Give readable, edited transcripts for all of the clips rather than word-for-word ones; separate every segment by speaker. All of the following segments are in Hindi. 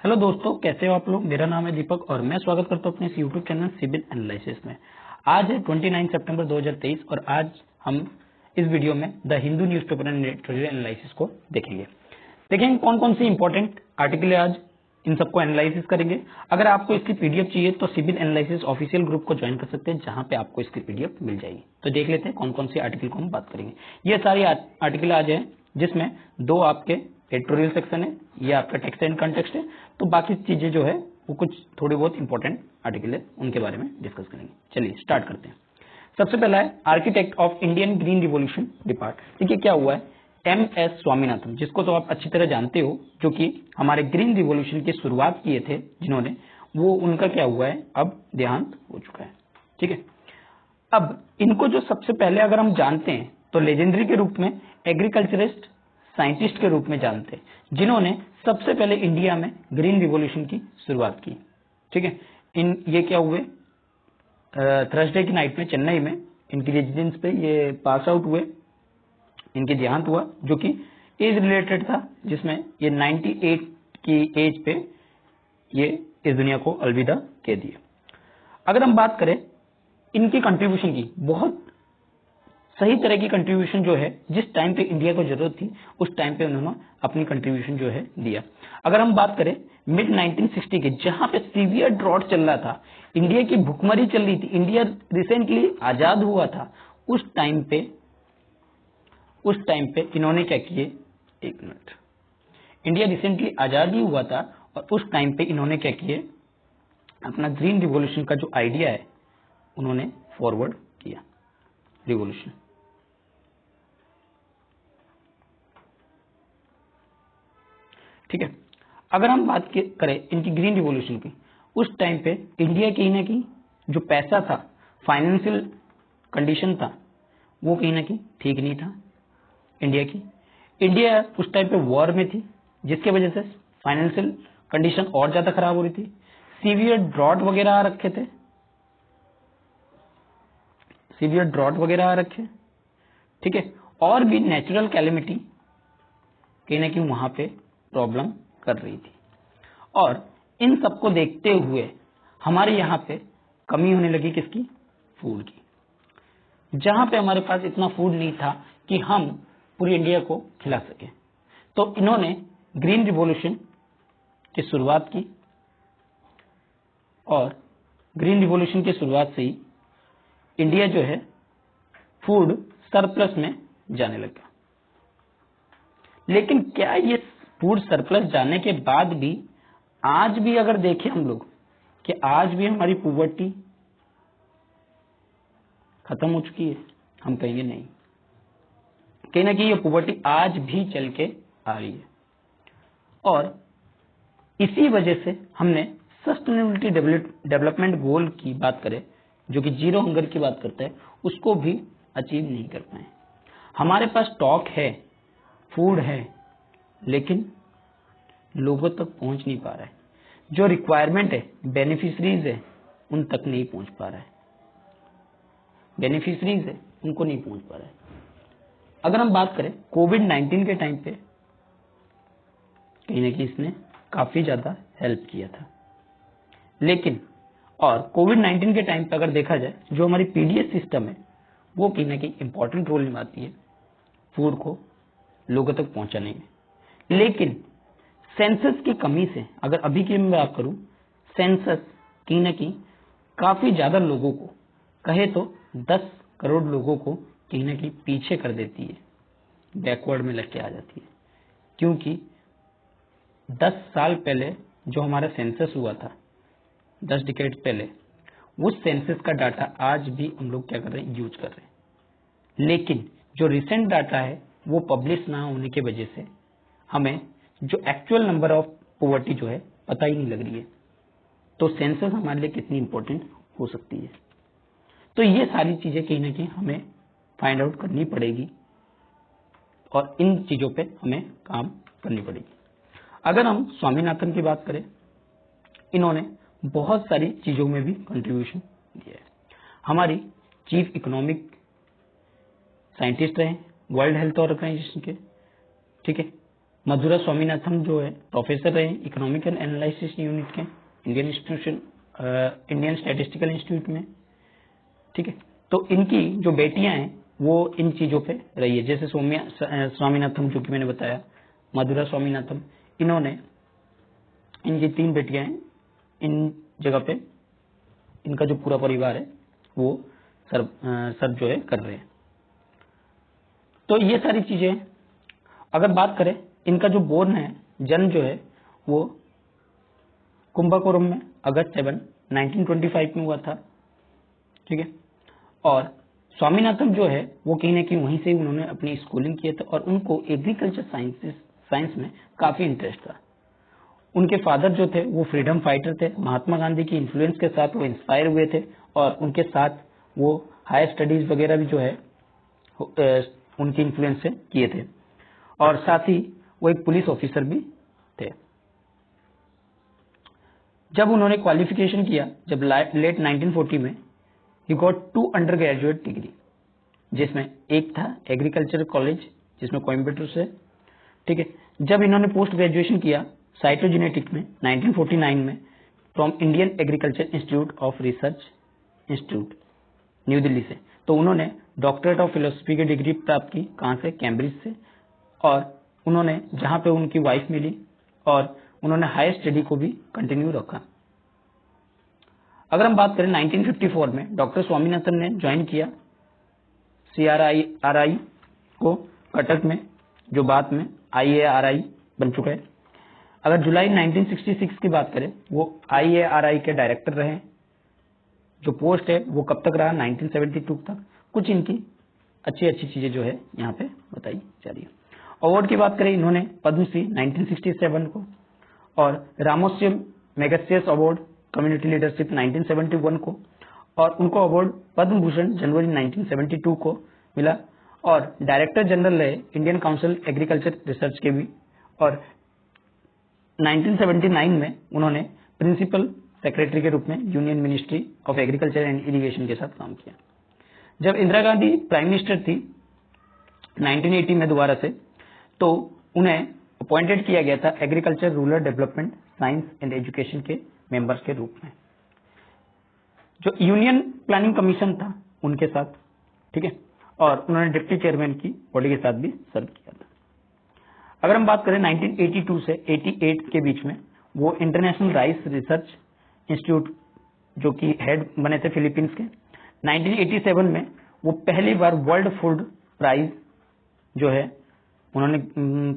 Speaker 1: हेलो दोस्तों, कैसे हो आप लोग। मेरा नाम है दीपक और मैं स्वागत करता हूं अपने इस यूट्यूब चैनल सिबिल एनालिसिस में। आज है 29 सितंबर 2023 और आज हम इस वीडियो में the Hindu newspaper and editorial analysis को देखेंगे। कौन कौन सी इंपॉर्टेंट आर्टिकल है आज, इन सबको एनालिसिस करेंगे। अगर आपको इसकी पीडीएफ चाहिए तो सिबिल एनालिसिस ऑफिशियल ग्रुप को ज्वाइन कर सकते हैं, जहां पे आपको इसकी पीडीएफ मिल जाएगी। तो देख लेते हैं कौन कौन सी आर्टिकल को हम बात करेंगे। ये सारी आर्टिकल आज है, जिसमें दो आपके एडिटोरियल सेक्शन है, ये आपका टेक्स्ट एंड कंटेक्स्ट है। तो बाकी चीजें जो है वो कुछ थोड़ी बहुत इंपॉर्टेंट आर्टिकल है, उनके बारे में डिस्कस करेंगे। चलिए स्टार्ट करते हैं। सबसे पहला है architect of Indian green revolution depart. देखिए क्या हुआ है, MS स्वामीनाथन, जिसको तो आप अच्छी तरह जानते हो, जो कि हमारे ग्रीन रिवॉल्यूशन की शुरुआत किए थे जिन्होंने, वो उनका क्या हुआ है, अब देहांत हो चुका है। ठीक है, अब इनको जो सबसे पहले अगर हम जानते हैं तो लेजेंडरी के रूप में, एग्रीकल्चरिस्ट, साइंटिस्ट के रूप में जानते हैं, जिन्होंने सबसे पहले इंडिया में ग्रीन रिवॉल्यूशन की शुरुआत की। ठीक है, ये क्या हुए, थर्सडे की नाइट में चेन्नई में इनकी रेजिडेंस पे ये पास आउट हुए, इनके देहांत हुआ, जो कि एज रिलेटेड था, जिसमें ये 98 की एज पे ये इस दुनिया को अलविदा कह दिए। अगर हम बात करें इनकी कंट्रीब्यूशन की, बहुत सही तरह की कंट्रीब्यूशन जो है, जिस टाइम पे इंडिया को जरूरत थी उस टाइम पे उन्होंने अपनी कंट्रीब्यूशन जो है दिया। अगर हम बात करें मिड 1960 के, जहां पे सीवियर ड्रॉट चल रहा था, इंडिया की भुखमरी चल रही थी, इंडिया रिसेंटली आजाद हुआ था, उस टाइम पे इन्होंने क्या किए, एक मिनट, इंडिया रिसेंटली आजाद ही हुआ था और उस टाइम पे इन्होंने क्या किए, अपना ग्रीन रिवॉल्यूशन का जो आइडिया है उन्होंने फॉरवर्ड किया। रिवॉल्यूशन, ठीक है। अगर हम बात करें इनकी ग्रीन रिवॉल्यूशन की, उस टाइम पे इंडिया की ना की जो पैसा था, फाइनेंशियल कंडीशन था, वो कहीं ना कहीं ठीक नहीं था इंडिया की। इंडिया उस टाइम पे वॉर में थी, जिसके वजह से फाइनेंशियल कंडीशन और ज्यादा खराब हो रही थी। सीवियर ड्रॉट वगैरह आ रखे थे, सीवियर ड्रॉट वगैरह आ रखे, ठीक है, और भी नेचुरल कैलेमिटी कहीं ना कहीं वहां पे प्रॉब्लम कर रही थी। और इन सबको देखते हुए हमारे यहाँ पे कमी होने लगी, किसकी, फूड की। जहां पे हमारे पास इतना फूड नहीं था कि हम पूरी इंडिया को खिला सके, तो इन्होंने ग्रीन रिवॉल्यूशन की शुरुआत की और ग्रीन रिवॉल्यूशन की शुरुआत से ही इंडिया जो है फूड सरप्लस में जाने लगा। लेकिन क्या ये फूड सरप्लस जाने के बाद भी, आज भी अगर देखें हम लोग, कि आज भी हमारी पॉवर्टी खत्म हो चुकी है, हम कहेंगे नहीं। कहीं ना कहीं ये पॉवर्टी आज भी चल के आ रही है और इसी वजह से हमने सस्टेनेबिलिटी डेवलपमेंट गोल की बात करें, जो कि जीरो हंगर की बात करता है, उसको भी अचीव नहीं कर पाए। हमारे पास स्टॉक है, फूड है, लेकिन लोगों तक पहुंच नहीं पा रहा है। जो रिक्वायरमेंट है, बेनिफिशरीज है, उन तक नहीं पहुंच पा रहा है। बेनिफिशरीज है, उनको नहीं पहुंच पा रहा है। अगर हम बात करें कोविड-19 के टाइम पे, कहीं ना कहीं इसने काफी ज्यादा हेल्प किया था। लेकिन और कोविड-19 के टाइम पे अगर देखा जाए, जो हमारी पीडीएस सिस्टम है, वो कहीं ना कहीं इंपॉर्टेंट रोल निभाती है फूड को लोगों तक पहुंचाने में। लेकिन सेंसस की कमी से, अगर अभी की मैं बात करूं, सेंसस कहीं ना कहीं काफी ज्यादा लोगों को, कहे तो 10 करोड़ लोगों को कहीं ना कहीं पीछे कर देती है, बैकवर्ड में लेके आ जाती है। क्योंकि 10 साल पहले जो हमारा सेंसस हुआ था, 10 डिकेड पहले, उस सेंसस का डाटा आज भी हम लोग क्या कर रहे हैं, यूज कर रहे हैं। लेकिन जो रिसेंट डाटा है वो पब्लिश ना होने की वजह से हमें जो एक्चुअल नंबर ऑफ पॉवर्टी जो है पता ही नहीं लग रही है। तो सेंसस हमारे लिए कितनी इंपॉर्टेंट हो सकती है। तो ये सारी चीजें कहीं ना कहीं हमें फाइंड आउट करनी पड़ेगी और इन चीजों पे हमें काम करनी पड़ेगी। अगर हम स्वामीनाथन की बात करें, इन्होंने बहुत सारी चीजों में भी कंट्रीब्यूशन दिया है। हमारी चीफ इकोनॉमिक साइंटिस्ट रहे वर्ल्ड हेल्थ ऑर्गेनाइजेशन के, ठीक है, मधुरा स्वामीनाथन जो है प्रोफेसर रहे इकोनॉमिक एंड एनालिसिस यूनिट के इंडियन स्टैटिस्टिकल इंस्टीट्यूट में। ठीक है, तो इनकी जो बेटियां हैं वो इन चीजों पे रही है, जैसे स्वामीनाथन जो कि मैंने बताया, मधुरा स्वामीनाथन, इन्होंने, इनकी 3 बेटियां हैं, इन जगह पे इनका जो पूरा परिवार है वो सर्व जो है कर रहे हैं। तो ये सारी चीजें, अगर बात करें इनका जो बोर्न है, जन्म जो है वो कुंभकोणम में अगस्त 7 1925 में हुआ था। ठीक है, और स्वामीनाथन जो है वो कहीं ना कहीं वहीं से उन्होंने अपनी स्कूलिंग किया था और उनको एग्रीकल्चर साइंस में काफी इंटरेस्ट था। उनके फादर जो थे वो फ्रीडम फाइटर थे, महात्मा गांधी की इन्फ्लुएंस के साथ वो इंस्पायर हुए थे और उनके साथ वो हायर स्टडीज वगैरह भी जो है उनकी इन्फ्लुएंस से किए थे, और साथ ही वो एक पुलिस ऑफिसर भी थे। जब उन्होंने क्वालिफिकेशन किया, जब लेट 1940 में, he got 2 under graduate degree, जिसमें एक था एग्रीकल्चर कॉलेज जिसमें कोयम्बटूर से। ठीक है, जब इन्होंने पोस्ट ग्रेजुएशन किया साइटोजेनेटिक में 1949 में from Indian agriculture institute of research institute new Delhi से, तो उन्होंने डॉक्टरेट ऑफ फिलोसफी की डिग्री प्राप्त की, कहां से, कैम्ब्रिज से, और उन्होंने जहां पे उनकी वाइफ मिली, और उन्होंने हायर स्टडी को भी कंटिन्यू रखा। अगर हम बात करें 1954 में डॉक्टर स्वामीनाथन ने ज्वाइन किया CRIRI को कटक में, जो बाद में IARI बन चुका है। अगर जुलाई 1966 की बात करें, वो IARI के डायरेक्टर रहे, जो पोस्ट है वो कब तक रहा, 1972 तक। कुछ इनकी अच्छी अच्छी चीजें जो है यहाँ पे बताई जा रही है। अवार्ड की बात करें, इन्होंने पद्मश्री 1967 को, और रामोस्य मैगसेस अवार्ड कम्युनिटी लीडरशिप 1971 को, और उनको अवार्ड पद्म भूषण जनवरी 1972 को मिला, और डायरेक्टर जनरल रहे इंडियन काउंसिल एग्रीकल्चर रिसर्च के भी, और 1979 में उन्होंने प्रिंसिपल सेक्रेटरी के रूप में union ministry of agriculture and irrigation के साथ काम किया। जब इंदिरा गांधी प्राइम मिनिस्टर थी 1980 में दोबारा से, तो उन्हें अपॉइंटेड किया गया था agriculture, rural development, science and education के मेंबर्स के रूप में, जो यूनियन प्लानिंग कमीशन था उनके साथ। ठीक है, और उन्होंने डिप्टी चेयरमैन की बॉडी के साथ भी सर्व किया था। अगर हम बात करें 1982 से 88 के बीच में, वो इंटरनेशनल राइस रिसर्च इंस्टीट्यूट जो कि हेड बने थे फिलीपींस के। 1987 में वो पहली बार वर्ल्ड फूड प्राइज जो है उन्होंने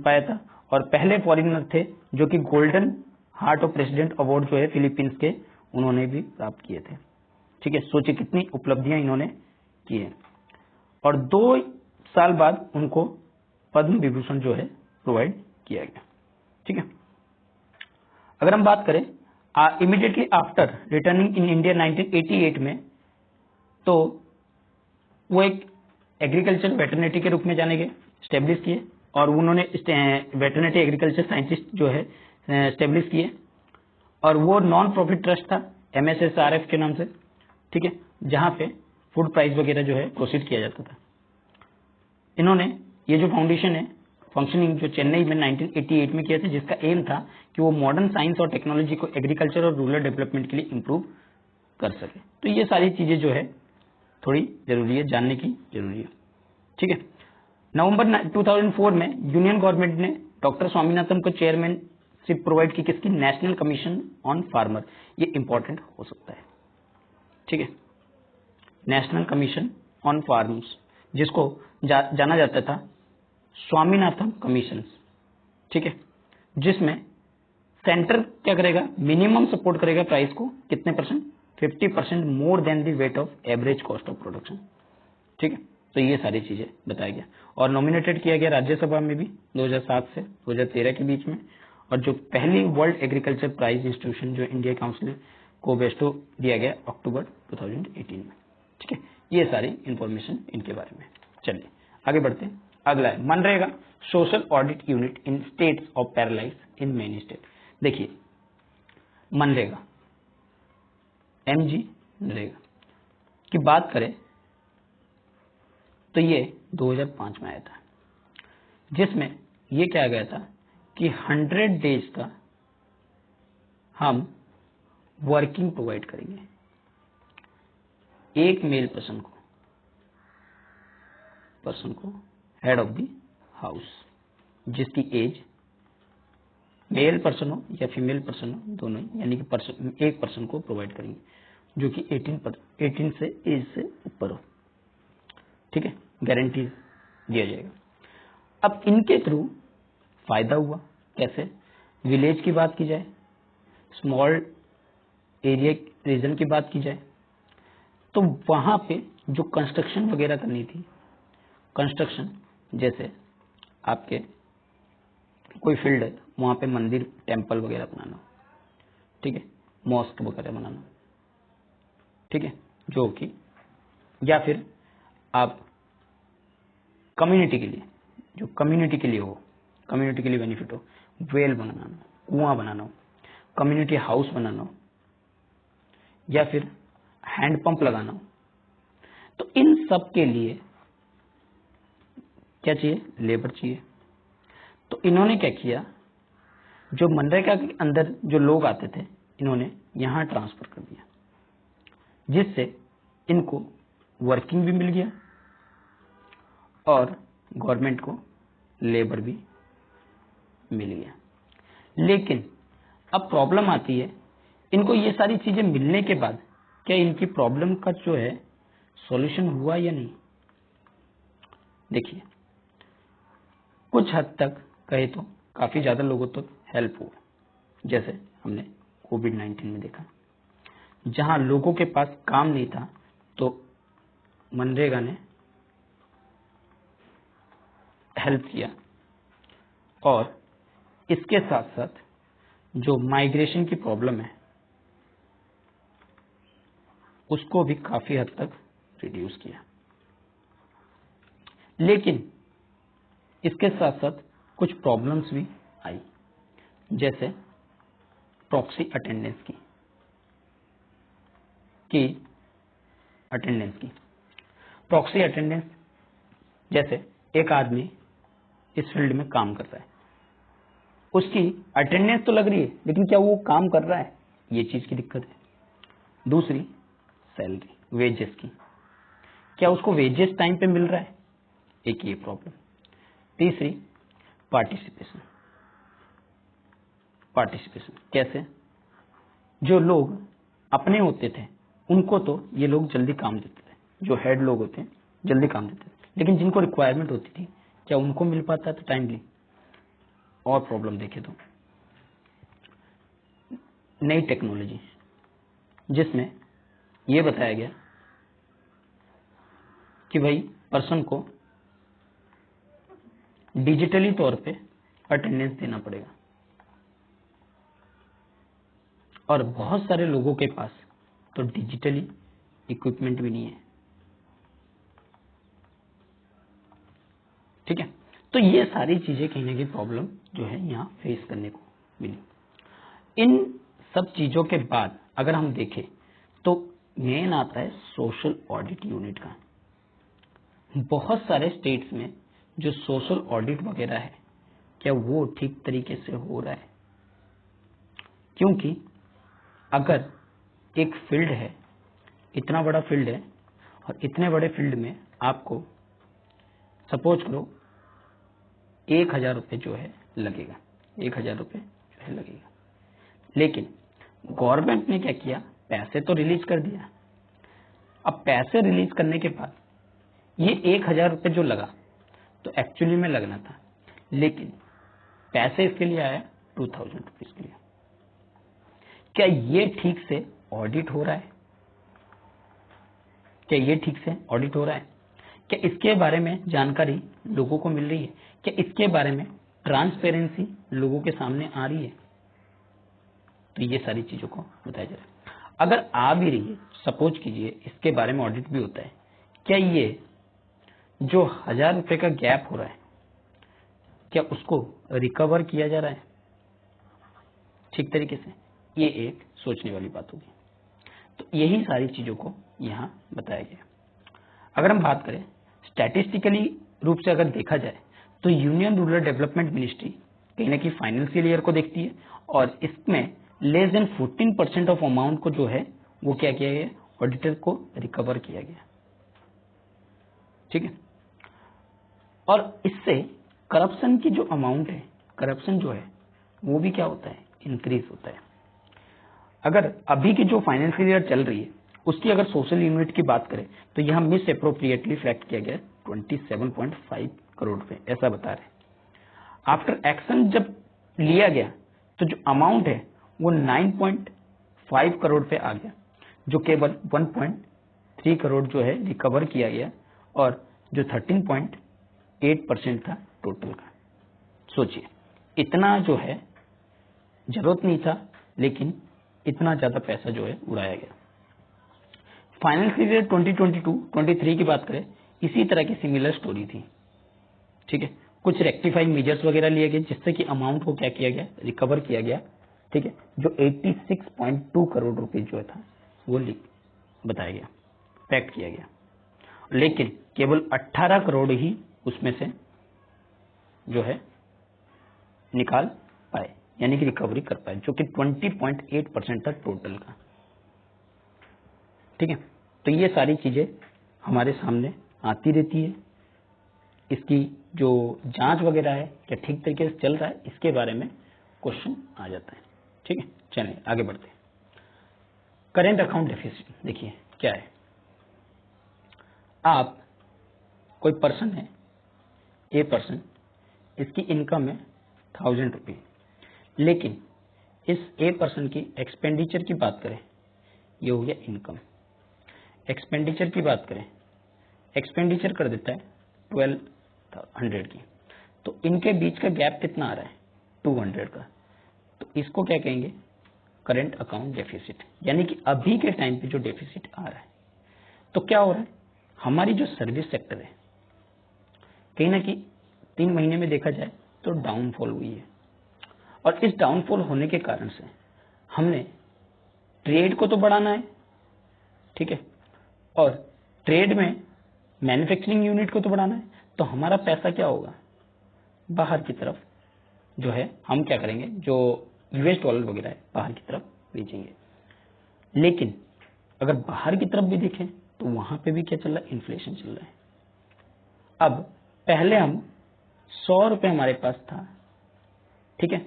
Speaker 1: पाया था, और पहले फॉरेनर थे जो कि golden heart of president award जो है फिलीपींस के, उन्होंने भी प्राप्त किए थे। ठीक है, सोचिए कितनी उपलब्धियां इन्होंने की है। और 2 साल बाद उनको पद्म विभूषण जो है प्रोवाइड किया गया। ठीक है, अगर हम बात करें immediately after returning in India 1988 में, तो वो एक एग्रीकल्चर वेटरनिटी के रूप में जाने गए, स्टेब्लिश किए, और उन्होंने वेटरनिटी एग्रीकल्चर साइंटिस्ट जो है स्टेब्लिश किए, और वो नॉन प्रॉफिट ट्रस्ट था MSSRF के नाम से। ठीक है, जहां पे फूड प्राइस वगैरह जो है प्रोसीड किया जाता था। इन्होंने ये जो फाउंडेशन है फंक्शनिंग जो चेन्नई में 1988 में किया था, जिसका एम था कि वो मॉडर्न साइंस और टेक्नोलॉजी को एग्रीकल्चर और रूरल डेवलपमेंट के लिए इंप्रूव कर सके। तो ये सारी चीजें जो है थोड़ी जरूरी है, जानने की जरूरी है। ठीक है, नवंबर 2004 में यूनियन गवर्नमेंट ने डॉक्टर स्वामीनाथन को चेयरमैनशिप प्रोवाइड की, किसकी, नेशनल कमीशन ऑन फार्मर। ये इंपॉर्टेंट हो सकता है। ठीक है, नेशनल कमीशन ऑन फार्म्स, जिसको जाना जाता था स्वामीनाथन कमीशन। ठीक है, जिसमें सेंटर क्या करेगा, मिनिमम सपोर्ट करेगा प्राइस को कितने %, 50% more than the weight of average cost of production. ठीक है, तो ये सारी चीजें बताया गया, और नॉमिनेटेड किया गया राज्यसभा में भी 2007 से 2013 के बीच में, और जो पहली वर्ल्ड एग्रीकल्चर प्राइज इंस्टीट्यूशन जो इंडिया काउंसिल को बेस्टो दिया गया अक्टूबर 2018 में। ठीक है, ये सारी इंफॉर्मेशन इनके बारे में। चलिए आगे बढ़ते हैं। अगला है MNREGA, social audit unit in states of paralyse in many state. देखिए मनरेगा, MG नरेगा की बात करें तो ये 2005 में आया था, जिसमें ये क्या गया था कि 100 डेज का हम वर्किंग प्रोवाइड करेंगे एक मेल पर्सन को हेड ऑफ द हाउस, जिसकी एज मेल पर्सन हो या फीमेल पर्सन हो, दोनों ही, यानी कि एक पर्सन को प्रोवाइड करेंगे जो कि 18 से एज से ऊपर हो। ठीक है, गारंटी दिया जाएगा। अब इनके थ्रू फायदा हुआ कैसे? विलेज की बात की जाए, स्मॉल एरिया रीजन की बात की जाए, तो वहां पे जो कंस्ट्रक्शन वगैरह करनी थी, कंस्ट्रक्शन जैसे आपके कोई फील्ड है, वहां पे मंदिर टेम्पल वगैरह बनाना, ठीक है, मॉस्क वगैरह बनाना, ठीक है, जो कि या फिर आप कम्युनिटी के लिए, जो कम्युनिटी के लिए हो, कम्युनिटी के लिए बेनिफिट हो, वेल बनाना, कुआं बनाना हो, कम्युनिटी हाउस बनाना हो, या फिर हैंडपंप लगाना हो, तो इन सब के लिए क्या चाहिए? लेबर चाहिए। तो इन्होंने क्या किया, जो मनरेगा के अंदर जो लोग आते थे, इन्होंने यहां ट्रांसफर कर दिया, जिससे इनको वर्किंग भी मिल गया और गवर्नमेंट को लेबर भी मिल गया। लेकिन अब प्रॉब्लम आती है, इनको ये सारी चीजें मिलने के बाद क्या इनकी प्रॉब्लम का जो है सॉल्यूशन हुआ या नहीं? देखिए, कुछ हद तक कहे तो काफी ज्यादा लोगों तक हेल्प हुआ, जैसे हमने कोविड-19 में देखा, जहां लोगों के पास काम नहीं था तो मनरेगा ने हेल्प किया, और इसके साथ साथ जो माइग्रेशन की प्रॉब्लम है उसको भी काफी हद तक रिड्यूस किया। लेकिन इसके साथ साथ कुछ प्रॉब्लम्स भी आई, जैसे प्रॉक्सी अटेंडेंस की प्रॉक्सी अटेंडेंस, जैसे एक आदमी इस फील्ड में काम कर रहा है, उसकी अटेंडेंस तो लग रही है, लेकिन क्या वो काम कर रहा है? ये चीज की दिक्कत है। दूसरी, सैलरी, वेजेस की, क्या उसको वेजेस टाइम पे मिल रहा है? एक ये प्रॉब्लम। तीसरी, पार्टिसिपेशन कैसे? जो लोग अपने होते थे उनको तो ये लोग जल्दी काम देते थे, जो हेड लोग होते हैं जल्दी काम देते थे, लेकिन जिनको रिक्वायरमेंट होती थी क्या उनको मिल पाता था टाइमली? और प्रॉब्लम देखे तो नई टेक्नोलॉजी, जिसमें यह बताया गया कि भाई पर्सन को डिजिटली तौर पे अटेंडेंस देना पड़ेगा, और बहुत सारे लोगों के पास तो डिजिटली इक्विपमेंट भी नहीं है। ठीक है, तो ये सारी चीजें कहीं ना कहीं प्रॉब्लम जो है यहाँ फेस करने को मिली। इन सब चीजों के बाद अगर हम देखें तो मेन आता है सोशल ऑडिट यूनिट का। बहुत सारे स्टेट्स में जो सोशल ऑडिट वगैरह है, क्या वो ठीक तरीके से हो रहा है? क्योंकि अगर एक फील्ड है, इतना बड़ा फील्ड है, और इतने बड़े फील्ड में आपको सपोज करो 1000 रुपये जो है लगेगा, 1000 रुपये जो है लगेगा, लेकिन गवर्नमेंट ने क्या किया, पैसे तो रिलीज कर दिया। अब पैसे रिलीज करने के बाद ये 1000 रुपये जो लगा तो एक्चुअली में लगना था, लेकिन पैसे इसके लिए आया 2000 रुपीज के लिए। क्या ये ठीक से ऑडिट हो रहा है? क्या ये ठीक से ऑडिट हो रहा है? क्या इसके बारे में जानकारी लोगों को मिल रही है? क्या इसके बारे में ट्रांसपेरेंसी लोगों के सामने आ रही है? तो ये सारी चीजों को बताया जा रहा है। अगर आ भी रही है, सपोज कीजिए इसके बारे में ऑडिट भी होता है, क्या ये जो 1000 रुपये का गैप हो रहा है, क्या उसको रिकवर किया जा रहा है ठीक तरीके से? ये एक सोचने वाली बात होगी। तो यही सारी चीजों को यहाँ बताया गया। अगर हम बात करें स्टैटिस्टिकली रूप से, अगर देखा जाए तो यूनियन रूरल डेवलपमेंट मिनिस्ट्री कहीं ना कहीं फाइनेंशियल ईयर को देखती है और इसमें लेस देन 14% ऑफ अमाउंट को जो है वो क्या किया गया, ऑडिटर को रिकवर किया गया। ठीक है, और इससे करप्शन की जो अमाउंट है, करप्शन जो है वो भी क्या होता है, इंक्रीज होता है। अगर अभी की जो फाइनेंशियल ईयर चल रही है उसकी अगर सोशल यूनिट की बात करें तो यह मिस अप्रोप्रिएटली फ्लैक्ट किया गया 27.5 करोड़ रुपए, ऐसा बता रहे। आफ्टर एक्शन जब लिया गया तो जो अमाउंट है वो 9.5 करोड़ पे आ गया, जो केवल 1.3 करोड़ जो है रिकवर किया गया और जो 13.8% था टोटल का। सोचिए, इतना जो है जरूरत नहीं था लेकिन इतना ज्यादा पैसा जो है उड़ाया गया। फाइनेंशियल ईयर 2022-23 की बात करें, इसी तरह की सिमिलर स्टोरी थी। ठीक है, कुछ रेक्टिफाइंग मेजर्स वगैरह लिए गए जिससे कि अमाउंट को क्या किया गया, रिकवर किया गया। ठीक है, जो 86.2 करोड़ रुपए जो था वो बताया गया, पैक्ट किया गया, लेकिन केवल 18 करोड़ ही उसमें से जो है निकाल पाए, यानी कि रिकवरी कर पाए, जो कि 20.8% था टोटल का। ठीक है, तो ये सारी चीजें हमारे सामने आती रहती है। इसकी जो जांच वगैरह है क्या ठीक तरीके से चल रहा है, इसके बारे में क्वेश्चन आ जाता है। ठीक है, चलिए आगे बढ़ते हैं। करेंट अकाउंट डेफिसिट देखिए क्या है। आप कोई पर्सन है, ए पर्सन, इसकी इनकम है 1000 रुपये, लेकिन इस ए पर्सन की एक्सपेंडिचर की बात करें, ये हो गया इनकम। एक्सपेंडिचर की बात करें, एक्सपेंडिचर कर देता है 1200 की, तो इनके बीच का गैप कितना आ रहा है, 200 का। तो इसको क्या कहेंगे, करंट अकाउंट डेफिसिट, यानी कि अभी के टाइम पे जो डेफिसिट आ रहा है। तो क्या हो रहा है, हमारी जो सर्विस सेक्टर है कहीं ना कहीं 3 महीने में देखा जाए तो डाउनफॉल हुई है, और इस डाउनफॉल होने के कारण से हमने ट्रेड को तो बढ़ाना है। ठीक है, और ट्रेड में मैन्युफैक्चरिंग यूनिट को तो बढ़ाना है, तो हमारा पैसा क्या होगा, बाहर की तरफ जो है हम क्या करेंगे, जो यूएस डॉलर वगैरह है बाहर की तरफ भेजेंगे। लेकिन अगर बाहर की तरफ भी देखें तो वहां पे भी क्या चल रहा है, इन्फ्लेशन चल रहा है। अब पहले हम 100 रुपए हमारे पास था, ठीक है,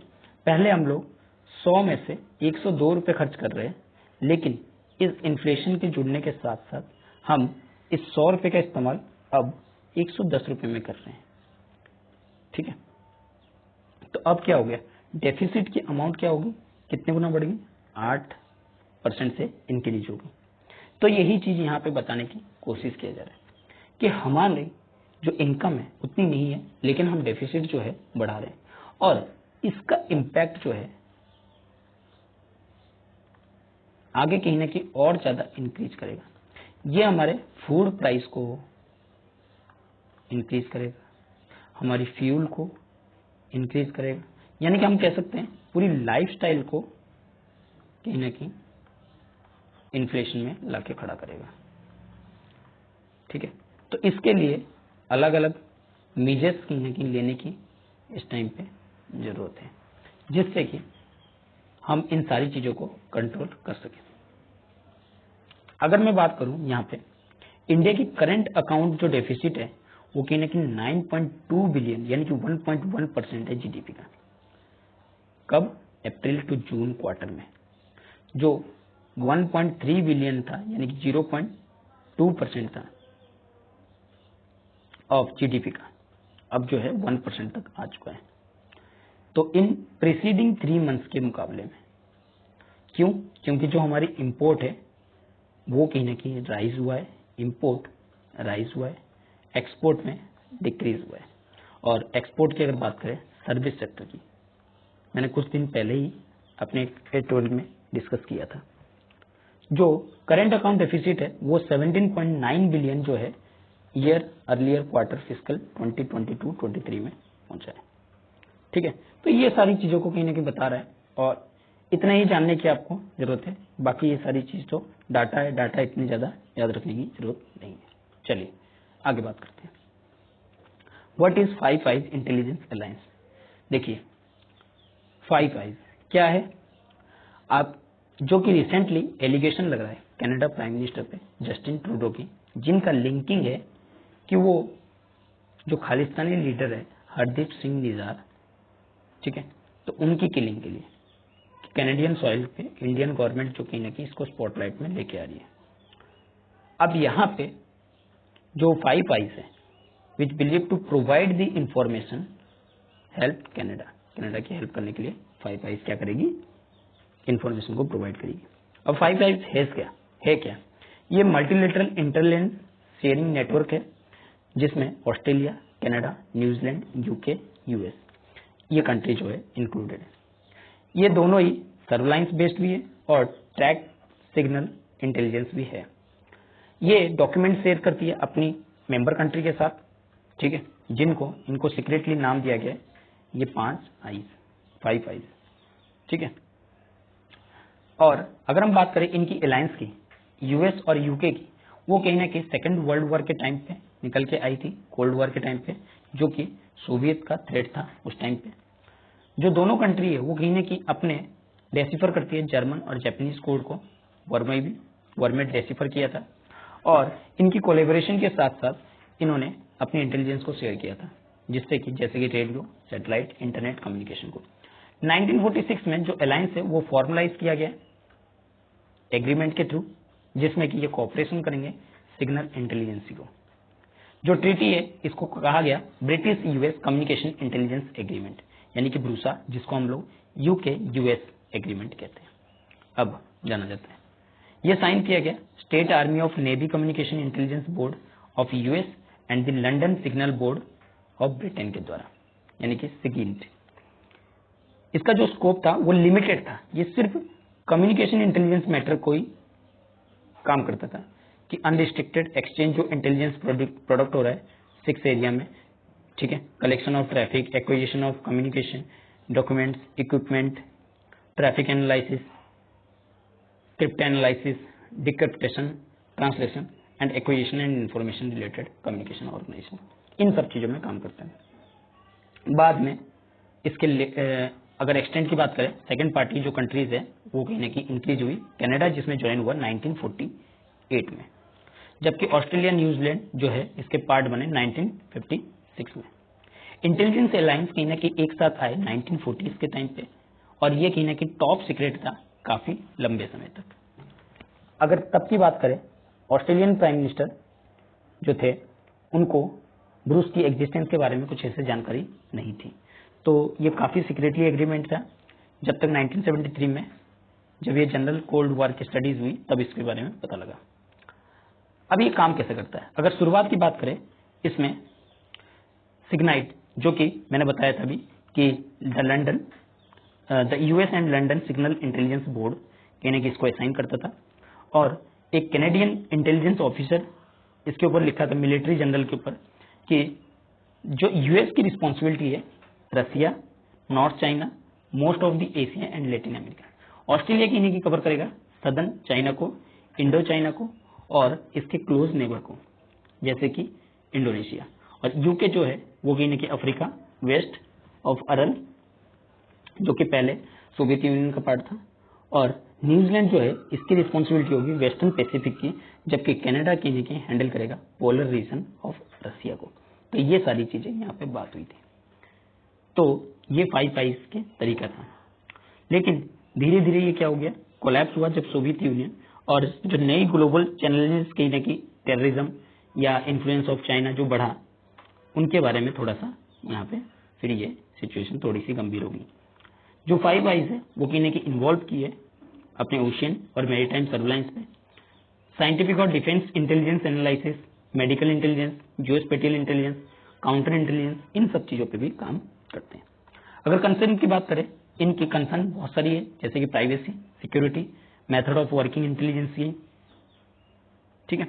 Speaker 1: पहले हम लोग 100 में से 102 रुपए खर्च कर रहे हैं, लेकिन इस इन्फ्लेशन के जुड़ने के साथ साथ हम इस 100 रुपए का इस्तेमाल अब 110 रुपए में कर रहे हैं। ठीक है, तो अब क्या हो गया, डेफिसिट की अमाउंट क्या होगी, कितने गुना बढ़ गई, 8% से इंक्रीज होगी। तो यही चीज यहाँ पे बताने की कोशिश किया जा रहा है कि हमारे जो इनकम है उतनी नहीं है, लेकिन हम डेफिसिट जो है बढ़ा रहे हैं, और इसका इम्पैक्ट जो है आगे कहीं ना कहीं और ज्यादा इंक्रीज करेगा। ये हमारे फूड प्राइस को इंक्रीज करेगा, हमारी फ्यूल को इंक्रीज करेगा, यानी कि हम कह सकते हैं पूरी लाइफस्टाइल को कहीं ना कहीं इन्फ्लेशन में लाके खड़ा करेगा। ठीक है, तो इसके लिए अलग अलग मेजर्स कहीं ना कहीं लेने की इस टाइम पे जरूरत है, जिससे कि हम इन सारी चीजों को कंट्रोल कर सकें। अगर मैं बात करूं यहाँ पे इंडिया की करंट अकाउंट जो डेफिसिट है वो कहीं ना कहीं 9.2 बिलियन यानी कि 1.1% है जीडीपी का। कब, अप्रैल टू जून क्वार्टर में, जो 1.3 बिलियन था यानी कि 0.2% था ऑफ जीडीपी का, अब जो है 1% तक आ चुका है। तो इन प्रीसीडिंग 3 मंथ्स के मुकाबले में, क्यों, क्योंकि जो हमारी इंपोर्ट है वो कहीं ना कहीं राइज हुआ है, इंपोर्ट राइज हुआ है, एक्सपोर्ट में डिक्रीज हुआ है। और एक्सपोर्ट की अगर बात करें सर्विस सेक्टर की, मैंने कुछ दिन पहले ही अपने एडिटोरियल में डिस्कस किया था, जो करंट अकाउंट डेफिसिट है वो 17.9 बिलियन जो है ईयर अर्लियर क्वार्टर फिस्कल 2022-23 में पहुंचा है। ठीक है, तो ये सारी चीजों को कहीं ना कहीं बता रहा है, और इतना ही जानने की आपको जरूरत है। बाकी ये सारी चीज तो डाटा है, डाटा इतनी ज्यादा याद रखने की जरूरत नहीं है। चलिए आगे बात करते हैं। What is 5 eyes intelligence alliance. देखिए फाइव आइज क्या है? आप जो कि रिसेंटली एलिगेशन लग रहा है कनाडा प्राइम मिनिस्टर पे जस्टिन ट्रूडो की, जिनका लिंकिंग है कि वो जो खालिस्तानी लीडर है हरदीप सिंह निजार, ठीक है, तो उनकी किलिंग के लिए कैनेडियन सॉइल पे इंडियन गवर्नमेंट जो कहीं ना कहीं इसको स्पॉटलाइट में लेके आ रही है। अब यहाँ पे जो फाइव आइज है which believe to provide the information help Canada की हेल्प करने के लिए फाइव आइज क्या करेगी? इंफॉर्मेशन को प्रोवाइड करेगी। अब फाइव आइज है क्या? ये मल्टीलेटरल इंटरलैंड शेयरिंग नेटवर्क है जिसमें Australia, Canada, New Zealand, UK, US ये कंट्री जो है इंक्लूडेड है। ये दोनों ही सर्वलाइंस बेस्ड भी है और ट्रैक सिग्नल इंटेलिजेंस भी है। ये डॉक्यूमेंट शेयर करती है अपनी मेंबर कंट्री के साथ, ठीक है, जिनको इनको सीक्रेटली नाम दिया गया है ये फाइव आइज, ठीक है। और अगर हम बात करें इनकी अलायंस की, यूएस और यूके की, वो कहीं ना कहीं सेकेंड वर्ल्ड वॉर के टाइम पे निकल के आई थी, कोल्ड वॉर के टाइम पे, जो कि सोवियत का थ्रेट था उस टाइम पे। जो दोनों कंट्री है वो कहीं ना कहीं अपने डेसिफर करती है जर्मन और जापानीज कोड को, वॉर में डेसिफर किया था, और इनकी कोलेबोरेशन के साथ साथ इन्होंने अपनी इंटेलिजेंस को शेयर किया था, जिससे कि जैसे कि रेडियो, सैटेलाइट, इंटरनेट कम्युनिकेशन को 1946 में जो अलायंस है वो फॉर्मलाइज किया गया एग्रीमेंट के थ्रू, जिसमें कि ये कोऑपरेशन करेंगे सिग्नल इंटेलिजेंस को। जो ट्रीटी है इसको कहा गया British US communication intelligence agreement, यानी कि ब्रूसा, जिसको हम लोग यूके यूएस एग्रीमेंट कहते हैं। अब जाना जाता है यह साइन किया गया state army of navy communication intelligence board of US and the London signal board of Britain के द्वारा, यानी कि सिगिंट। इसका जो स्कोप था वो लिमिटेड था, ये सिर्फ कम्युनिकेशन इंटेलिजेंस मैटर को ही काम करता था कि अनरिस्ट्रिक्टेड एक्सचेंज जो इंटेलिजेंस प्रोडक्ट हो रहा है 6 एरिया में, ठीक है, collection of traffic, acquisition of communication documents, equipment, traffic analysis, cryptanalysis, decryption, translation and acquisition and information related communication organisation, इन सब चीजों में काम करता है। बाद में इसके अगर एक्सटेंड की बात करें, सेकंड पार्टी जो कंट्रीज है वो कहीं ना कहीं इंक्रीज हुई, कनाडा जिसमें ज्वाइन हुआ 1948 में, जबकि ऑस्ट्रेलिया, न्यूजीलैंड जो है इसके पार्ट बने 1956 में। इंटेलिजेंस अलायंस कहीं ना कहीं एक साथ आए 1940s के टाइम पे, और ये कहीं ना कहीं टॉप सीक्रेट था काफी लंबे समय तक। अगर तब की बात करें, ऑस्ट्रेलियन प्राइम मिनिस्टर जो थे उनको ब्रूस की एग्जिस्टेंस के बारे में कुछ ऐसे जानकारी नहीं थी, तो ये काफी सीक्रेटली एग्रीमेंट था, जब तक 1973 में जब ये जनरल कोल्ड वॉर की स्टडीज हुई तब इसके बारे में पता लगा। अब ये काम कैसे करता है? अगर शुरुआत की बात करें, इसमें सिग्नाइट, जो कि मैंने बताया था अभी कि the US and London signal intelligence board कहने की इसको असाइन करता था, और एक कैनेडियन इंटेलिजेंस ऑफिसर इसके ऊपर लिखा था मिलिट्री जनरल के ऊपर कि जो यूएस की रिस्पॉन्सिबिलिटी है Russia, north China, most of the Asia and Latin America. Australia की इन्हीं की कवर करेगा सदर्न चाइना को, इंडो चाइना को और इसके क्लोज नेबर को जैसे कि इंडोनेशिया, और यूके जो है वो कहीं ना कहीं अफ्रीका, वेस्ट ऑफ अरल जो कि पहले सोवियत यूनियन का पार्ट था, और न्यूजीलैंड जो है इसकी रिस्पॉन्सिबिलिटी होगी वेस्टर्न पैसिफिक की, जबकि कनाडा की हैंडल करेगा पोलर रीजन ऑफ रसिया को। तो ये सारी चीजें यहाँ पे बात हुई थी। तो ये फाइव आइज के तरीका था, लेकिन धीरे धीरे ये क्या हो गया, कोलैप्स हुआ जब सोवियत यूनियन और जो नई ग्लोबल चैलेंजेस कहीं ना कहीं टेररिज्म या इन्फ्लुएंस ऑफ चाइना जो बढ़ा, उनके बारे में थोड़ा सा यहाँ पे फिर ये सिचुएशन थोड़ी सी गंभीर होगी। जो फाइव आइज है वो कहीं ना कहीं इन्वॉल्व की है अपने ओशियन और मैरीटाइम सर्विलांस पे, साइंटिफिक और defence intelligence analysis, medical intelligence, geospatial intelligence, counterintelligence, इन सब चीजों पे भी काम करते हैं। अगर कंसर्न की बात करें, इनकी कंसर्न बहुत सारी है, जैसे कि privacy, security, method of working intelligence की, ठीक है।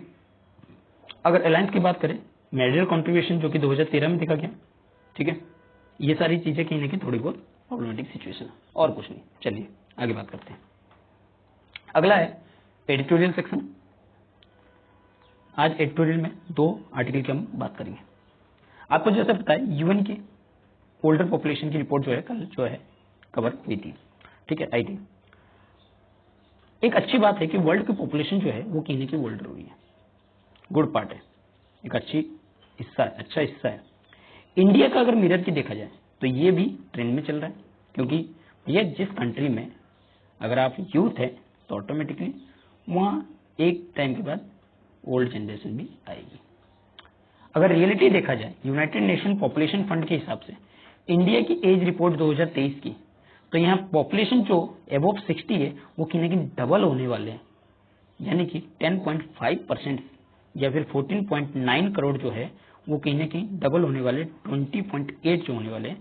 Speaker 1: अगर अलायंस की बात करें, मेरिटल कॉन्ट्रीब्यूशन जो कि 2013 में देखा गया, ठीक है, ये सारी चीजें कहीं ना कहीं थोड़ी बहुत प्रॉब्लमेटिक सिचुएशन है, और कुछ नहीं। चलिए आगे बात करते हैं। अगला है एडिटोरियल सेक्शन। आज एडिटोरियल में 2 आर्टिकल की हम बात करेंगे। आपको जैसे पता है यूएन की ओल्डर पॉपुलेशन की रिपोर्ट जो है कल जो है कवर हुई थी। ठीक है, आई थी। एक अच्छी बात है कि वर्ल्ड की पॉपुलेशन जो है वो कहीं ना कहीं वर्ल्ड हो रही है, गुड पार्ट है, एक अच्छी हिस्सा है, अच्छा हिस्सा है। इंडिया का अगर मिरर की देखा जाए तो ये भी ट्रेंड में चल रहा है, क्योंकि ये जिस कंट्री में अगर आप यूथ है तो ऑटोमेटिकली वहाँ एक टाइम के बाद ओल्ड जनरेशन भी आएगी। अगर रियलिटी देखा जाए यूनाइटेड नेशन पॉपुलेशन फंड के हिसाब से इंडिया की एज रिपोर्ट 2023 की, तो यहाँ पॉपुलेशन जो एबोव 60 है वो कहीं ना कहीं डबल होने वाले हैं, यानी कि 10.5% या फिर 14.9 करोड़ जो है वो कहीं ना कहीं डबल होने वाले, 20.8 जो होने वाले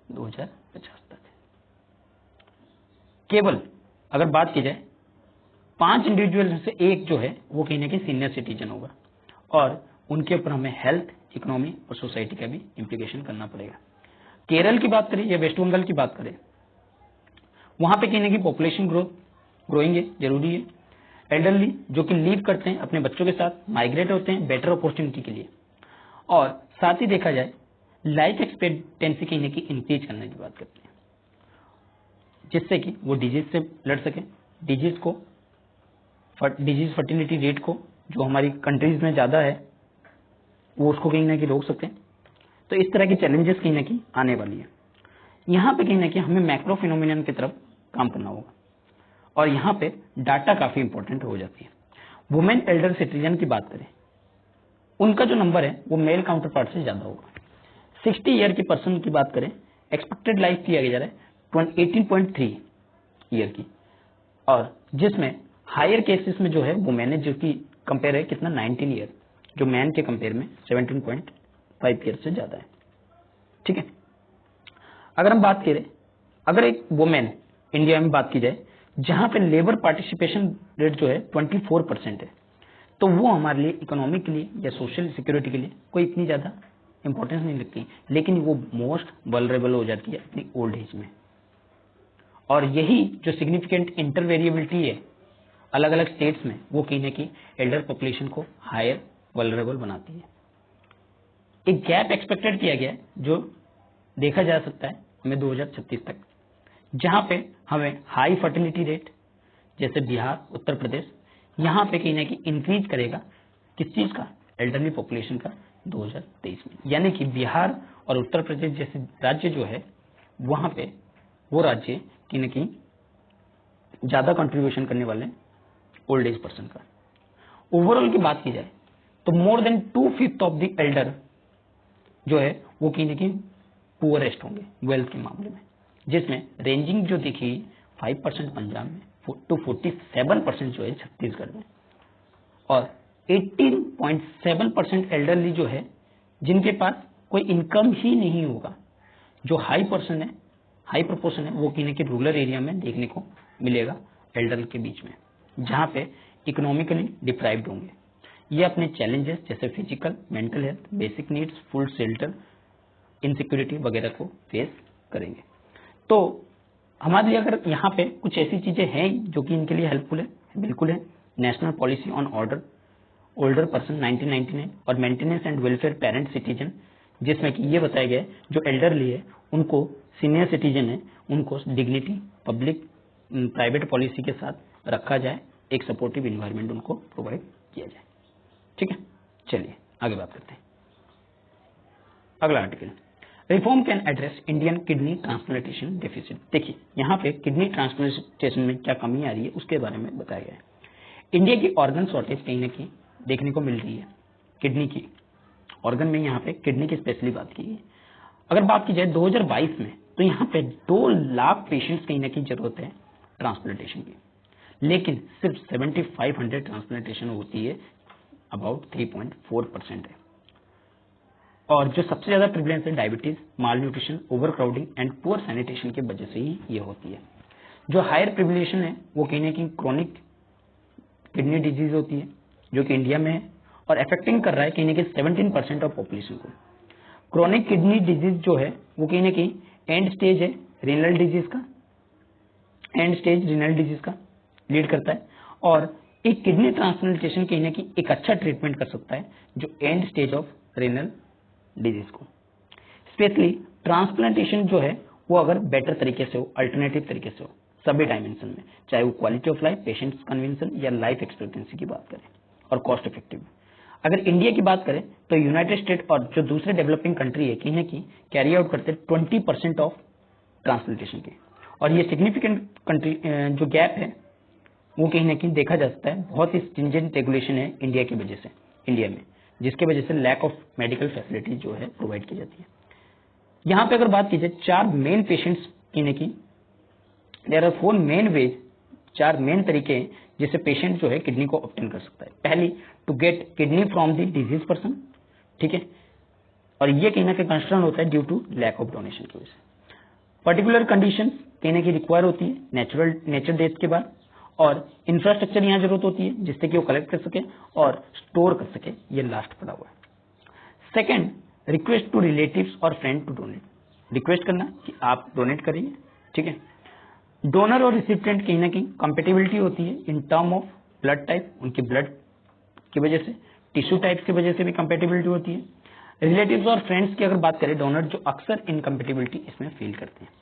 Speaker 1: 2050 तक। केवल अगर बात की जाए 5 इंडिविजुअल में से एक जो है वो कहीं ना कहीं सीनियर सिटीजन होगा, और उनके ऊपर हमें हेल्थ, इकोनॉमी और सोसाइटी का भी इम्प्लीकेशन करना पड़ेगा। केरल की बात करें या वेस्ट बंगाल की बात करें, वहां पे कहीं ना कहीं पॉपुलेशन ग्रोइंग है, जरूरी है। एल्डरली जो कि लीव करते हैं अपने बच्चों के साथ, माइग्रेट होते हैं बेटर अपॉर्चुनिटी के लिए, और साथ ही देखा जाए लाइफ एक्सपेक्टेंसी कहीं ना कहीं इंक्रीज करने की बात करते हैं, जिससे कि वो डिजीज से लड़ सके, डिजीज फर्टिलिटी रेट को जो हमारी कंट्रीज में ज्यादा है वो उसको कहीं ना कहीं रोक सके। तो इस तरह की चैलेंजेस कहीं ना कहीं आने वाली है। यहाँ पे कहीं ना कहीं हमें मैक्रो फिनोमिनन की तरफ काम करना होगा, और यहाँ पे डाटा काफी इंपॉर्टेंट हो जाती है। वुमेन एल्डर सिटीजन की बात करें, उनका जो नंबर है वो मेल काउंटर पार्ट से ज्यादा होगा। 60 ईयर की पर्सन की बात करें, एक्सपेक्टेड लाइफ किया जा रहा है 18.3 ईयर की, और जिसमें हायर केसेस में जो है वुमेन है जो कि कंपेयर है कितना 19 ईयर, जो मैन के कंपेयर में 17.5 ईयर से ज्यादा है। ठीक है, अगर हम बात करें, अगर एक वुमेन इंडिया में बात की जाए जहां पे लेबर पार्टिसिपेशन रेट जो है 24% है, तो वो हमारे लिए इकोनॉमी के लिए या सोशल सिक्योरिटी के लिए कोई इतनी ज्यादा इंपॉर्टेंस नहीं लगती, लेकिन वो मोस्ट वल्नरेबल हो जाती है अपनी ओल्ड एज में। और यही जो सिग्निफिकेंट इंटरवेरिएबिलिटी है अलग अलग स्टेट्स में, वो कहीं ना कहीं एल्डर पॉपुलेशन को हायर वल्नरेबल बनाती है। एक गैप एक्सपेक्टेड किया गया है जो देखा जा सकता है हमें 2036 तक, जहां पे हमें हाई फर्टिलिटी रेट जैसे बिहार, उत्तर प्रदेश, यहां पे कहीं ना कहीं इंक्रीज करेगा किस चीज का, एल्डरली पॉपुलेशन का 2023 में। यानी कि बिहार और उत्तर प्रदेश जैसे राज्य जो है वहां पे वो राज्य कहीं ना कहीं ज्यादा कंट्रीब्यूशन करने वाले ओल्ड एज पर्सन का। ओवरऑल की बात की जाए तो more than 2/5 of the Elder जो है वो कहीं ना कहीं पुअरेस्ट होंगे वेल्थ के मामले में, जिसमें रेंजिंग जो देखी 5% पंजाब में टू 47% जो है छत्तीसगढ़ में, और 18.7% एल्डरली जो है जिनके पास कोई इनकम ही नहीं होगा, जो हाई प्रोपोर्शन है वो कहीं ना कहीं रूरल एरिया में देखने को मिलेगा एल्डर के बीच में, जहां पे इकोनॉमिकली डिप्राइव्ड होंगे। ये अपने चैलेंजेस जैसे physical, mental health, basic needs, food, shelter, insecurity वगैरह को फेस करेंगे। तो हमारे लिए अगर यहाँ पे कुछ ऐसी चीजें हैं जो कि इनके लिए हेल्पफुल है, बिल्कुल है। National policy on older person 1999 और maintenance and welfare parent citizen, जिसमें कि ये बताया गया है जो एल्डरली है उनको, सीनियर सिटीजन है उनको डिग्निटी, पब्लिक प्राइवेट पॉलिसी के साथ रखा जाए, एक सपोर्टिव इन्वायरमेंट उनको प्रोवाइड किया जाए। ठीक है, चलिए आगे बात करते हैं। अगला article, reform can address Indian kidney transplantation deficit. देखिए यहाँ पे किडनी ट्रांसप्लांटेशन में क्या कमी आ रही है उसके बारे में बताया गया है। इंडिया की ऑर्गन शॉर्टेज कहीं ना कहीं देखने को मिल रही है, किडनी की ऑर्गन में, यहाँ पे किडनी की स्पेशली बात की है। अगर बात की जाए 2022 में तो यहाँ पे 2 लाख पेशेंट्स कहीं ना कहीं जरूरत है ट्रांसप्लांटेशन की, लेकिन सिर्फ 7500 ट्रांसप्लांटेशन होती है, अबाउट 3.4% है। और जो सबसे ज्यादा प्रिवलेंस है diabetes, mall nutrition, over crowding and poor sanitation की वजह से ही ये होती है। जो हायर प्रिवलेशन है वो कहीं ना कहीं क्रोनिक किडनी डिजीज होती है, जो कि इंडिया में है और अफेक्टिंग कर रहा है कहीं ना कहीं 17% ऑफ पॉपुलेशन को। क्रोनिक किडनी डिजीज जो है वो कहीं ना कहीं एंड स्टेज है रीनल डिजीज का लीड करता है, और एक किडनी ट्रांसप्लांटेशन कहीं ना कहीं एक अच्छा ट्रीटमेंट कर सकता है जो and stage of renal disease को। स्पेशली ट्रांसप्लांटेशन जो है वो अगर बेटर तरीके से हो, अल्टरनेटिव तरीके से हो, सभी डायमेंशन में, चाहे वो quality of life, patients convention या लाइफ एक्सपेक्टेंसी की बात करें, और कॉस्ट इफेक्टिव। अगर इंडिया की बात करें तो यूनाइटेड स्टेट और जो दूसरे डेवलपिंग कंट्री है कहीं ना कहीं कैरी आउट करते 20% ऑफ ट्रांसप्लांटेशन के, और ये सिग्निफिकेंट कंट्री जो गैप है वो कहीं ना कहीं देखा जा सकता है। बहुत ही स्ट्रिंजेंट रेगुलेशन है इंडिया की वजह से, इंडिया में, जिसके वजह से लैक ऑफ मेडिकल फैसिलिटी जो है प्रोवाइड की जाती है। यहाँ पे अगर बात की जाए 4 मेन पेशेंट्स की, there are 4 main ways, 4 main तरीके हैं जिससे पेशेंट जो है किडनी को ऑब्टेन कर सकता है। पहली, to get kidney from the disease person, ठीक है, और ये कहीं ना कहीं कंसर्न होता है due to lack of donation की वजह से। पर्टिकुलर कंडीशन कहीं ना कहीं रिक्वायर होती है नेचर डेथ के बाद, और इंफ्रास्ट्रक्चर यहाँ जरूरत होती है जिससे कि वो कलेक्ट कर सके और स्टोर कर सके, ये लास्ट पड़ा हुआ है। सेकेंड, रिक्वेस्ट टू रिलेटिव्स और फ्रेंड टू डोनेट, रिक्वेस्ट करना कि आप डोनेट करिए, ठीक है। डोनर और रिसिपिएंट कहीं ना कहीं कंपेटिबिलिटी होती है in term of blood type, उनकी ब्लड की वजह से, टिश्यू टाइप की वजह से भी कंपेटिबिलिटी होती है। रिलेटिव्स और फ्रेंड्स की अगर बात करें, डोनर जो अक्सर इनकम्पेटिबिलिटी इसमें फील करते हैं।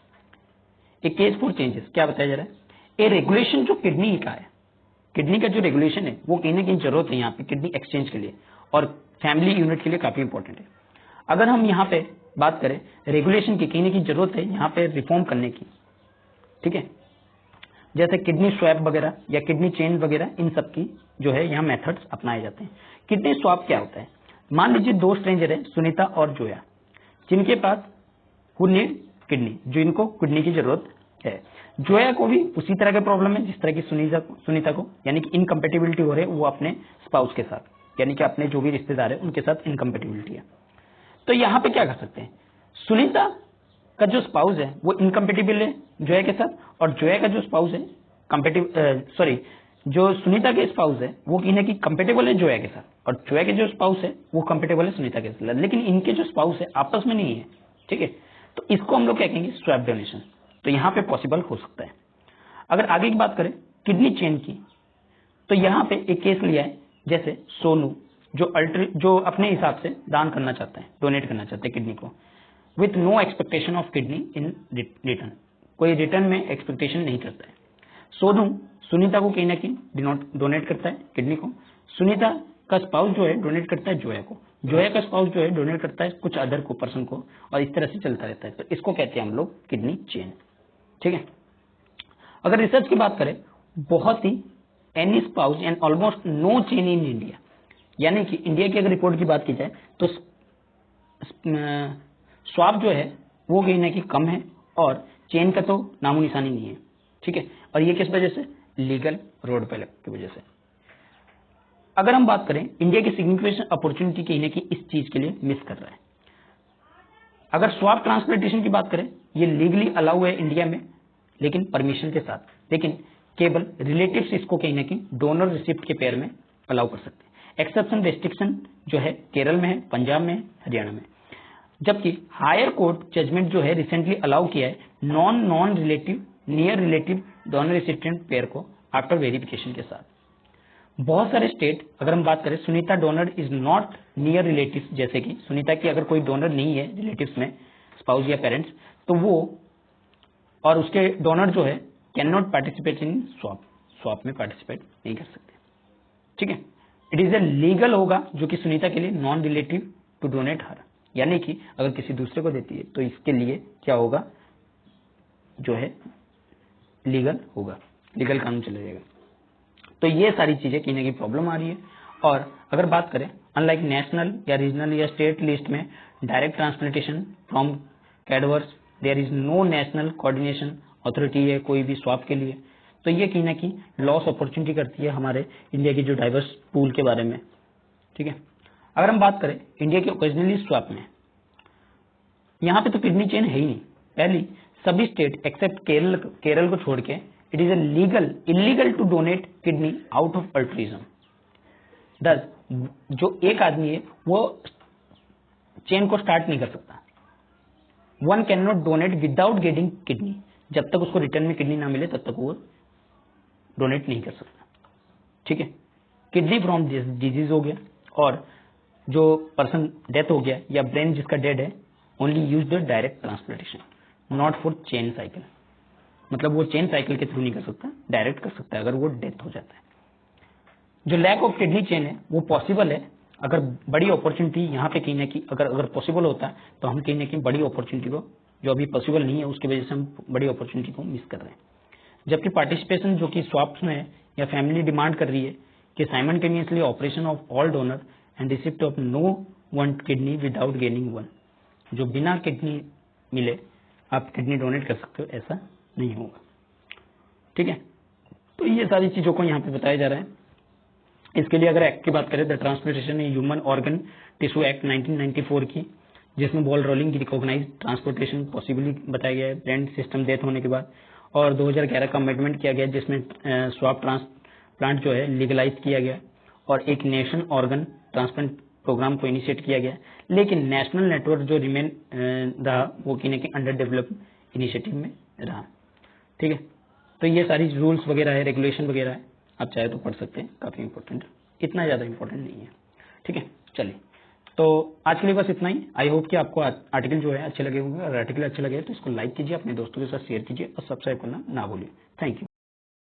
Speaker 1: एक केस फॉर चेंजेस क्या बताया जा रहा है, ए रेगुलेशन जो किडनी का है, किडनी का जो रेगुलेशन है वो कहीं ना कहीं जरूरत है यहाँ पे किडनी एक्सचेंज के लिए, और फैमिली यूनिट के लिए काफी इंपॉर्टेंट है। अगर हम यहाँ पे बात करें रेगुलेशन की, कहीं ना कहीं जरूरत है यहाँ पे रिफॉर्म करने की, ठीक है, जैसे किडनी स्वैप वगैरह या किडनी चेन वगैरह, इन सब की जो है यहाँ मेथड्स अपनाए जाते हैं। किडनी स्वैप क्या होता है, मान लीजिए 2 स्ट्रेंजर है, सुनीता और जोया, जिनके पास हु नीड किडनी, जो इनको किडनी की जरूरत है। जोया को भी उसी तरह के प्रॉब्लम है जिस तरह की सुनीता को, यानी कि इनकम्पेटिबिलिटी हो रही है वो अपने स्पाउस के साथ, यानी कि अपने जो भी रिश्तेदार है उनके साथ इनकम्पेटिबिलिटी है। तो यहाँ पे क्या कर सकते हैं, सुनीता का जो स्पाउस है वो इनकम्पेटिबल है जोया के साथ, और जोया का जो स्पाउस है जो सुनीता के स्पाउस है वो कहीं ना कहीं कंपेटेबल है जोया के साथ, और जोया के जो स्पाउस है वो कंपेटेबल है सुनीता के साथ, लेकिन इनके जो स्पाउस है आपस में नहीं है, ठीक है। तो इसको हम लोग क्या कहेंगे, स्वैप डोनेशन। तो यहाँ पे पॉसिबल हो सकता है। अगर आगे की बात करें किडनी चेन की, तो यहाँ पे एक केस लिया है, जैसे सोनू जो अपने हिसाब से दान करना चाहता है, डोनेट करना चाहते हैं किडनी को, with no expectation of kidney in return, कोई रिटर्न में एक्सपेक्टेशन नहीं करता है। सोनू सुनीता को कहीं ना कहीं डोनेट करता है किडनी को, सुनीता का स्पाउस जो है डोनेट करता है जोया को, जोया का स्पाउस जो है डोनेट करता है कुछ अदर को पर्सन को, और इस तरह से चलता रहता है। तो इसको कहते हैं हम लोग किडनी चेन, ठीक है। अगर रिसर्च की बात करें, बहुत ही any spouse and almost no chain in India, यानी कि इंडिया की अगर रिपोर्ट की बात की जाए तो स्वाप जो है वो कहीं ना कहीं कम है, और चेन का तो नामो निशानी नहीं है, ठीक है। और ये किस वजह से, लीगल रोड पे की वजह से। अगर हम बात करें, इंडिया की सिग्निफिकेंट अपॉर्चुनिटी कहीं ना कहीं इस चीज के लिए मिस कर रहा है। अगर स्वाप ट्रांसप्लांटेशन की बात करें, ये लीगली अलाउ है इंडिया में, लेकिन परमिशन के साथ, लेकिन केवल रिलेटिव्स इसको कहीं ना कहीं डोनर रिसिप्ट के पेयर में अलाउ कर सकते हैं। एक्सेप्शन रेस्ट्रिक्शन जो है केरल में है, पंजाब में है, हरियाणा में, जबकि हायर कोर्ट जजमेंट जो है रिसेंटली अलाउ किया है non relative near relative donor recipient pair को आफ्टर वेरिफिकेशन के साथ। बहुत सारे स्टेट, अगर हम बात करें, Sunita donor is not near relative, जैसे कि सुनीता की अगर कोई डोनर नहीं है रिलेटिव्स में, स्पाउस या पेरेंट्स, तो वो और उसके डोनर जो है can not participate in swap में पार्टिसिपेट नहीं कर सकते, ठीक है। इट इज ए लीगल होगा जो कि सुनीता के लिए नॉन रिलेटिव टू डोनेट हर, यानी कि अगर किसी दूसरे को देती है तो इसके लिए क्या होगा, जो है लीगल होगा, लीगल कानून चला जाएगा। तो ये सारी चीजें कहीं ना कहीं प्रॉब्लम आ रही है। और अगर बात करें, अनलाइक नेशनल या रीजनल या स्टेट लिस्ट में direct transplantation from cadavers, there is no national coordination authority है कोई भी स्वैप के लिए, तो ये कहीं ना कहीं लॉस अपॉर्चुनिटी करती है हमारे इंडिया की जो डाइवर्स पूल के बारे में, ठीक है। अगर हम बात करें इंडिया के ओकेजनली स्वैप में, यहाँ पे तो किडनी चेन है ही नहीं। पहली, सभी स्टेट एक्सेप्ट केरल को छोड़ के it is illegal to donate kidney out of altruism. दस, जो एक आदमी है वो चेन को स्टार्ट नहीं कर सकता। One can not donate without getting kidney, जब तक उसको रिटर्न में किडनी ना मिले तब तक वो डोनेट नहीं कर सकता, ठीक है। किडनी फ्रॉम डिजीज हो गया, और जो पर्सन डेथ हो गया या ब्रेन जिसका डेड है, only use the direct transplantation. Not for chain cycle, मतलब वो चेन साइकिल के थ्रू नहीं कर सकता, डायरेक्ट कर सकता है अगर वो डेथ हो जाता है। जो लैक ऑफ किडनी चेन है वो पॉसिबल है अगर बड़ी अपॉर्चुनिटी यहाँ पे कहीं ना कहीं अगर पॉसिबल होता है तो हम कहीं ना कहीं बड़ी अपॉर्चुनिटी को, जो अभी पॉसिबल नहीं है उसकी वजह से हम बड़ी अपॉर्चुनिटी को मिस कर रहे हैं। जबकि पार्टिसिपेशन जो कि स्वाप्स में है या फैमिली डिमांड कर रही है कि simultaneously operation of all donor and receipt of no one kidney without gaining one, जो बिना किडनी मिले आप किडनी डोनेट कर सकते हो, ऐसा नहीं होगा। ठीक है, तो ये सारी चीजों को यहाँ पे बताया जा रहा है। इसके लिए अगर एक्ट की बात करें, the transplantation human organ tissue act 1994 की, जिसमें बॉल रोलिंग की रिकॉग्नाइज ट्रांसपोर्टेशन पॉसिबली बताया गया है ब्रेन सिस्टम डेथ होने के बाद, और 2011 का अमेंडमेंट किया गया जिसमें स्वाप ट्रांसप्लांट जो है लीगलाइज किया गया और एक नेशनल ऑर्गन ट्रांसप्लांट प्रोग्राम को इनिशिएट किया गया। लेकिन नेशनल नेटवर्क जो रिमेन रहा वो कहीं ना कहीं अंडर डेवलप इनिशिएटिव में रहा। ठीक है, तो ये सारी रूल्स वगैरह है, रेगुलेशन वगैरह है, आप चाहे तो पढ़ सकते हैं, काफी इंपॉर्टेंट है, इतना ज्यादा इंपॉर्टेंट नहीं है। ठीक है, चलिए तो आज के लिए बस इतना ही। आई होप कि आपको आर्टिकल जो है अच्छे लगे होंगे, अगर आर्टिकल अच्छे लगे तो इसको लाइक कीजिए, अपने दोस्तों के साथ शेयर कीजिए और सब्सक्राइब करना ना भूलिए। Thank you.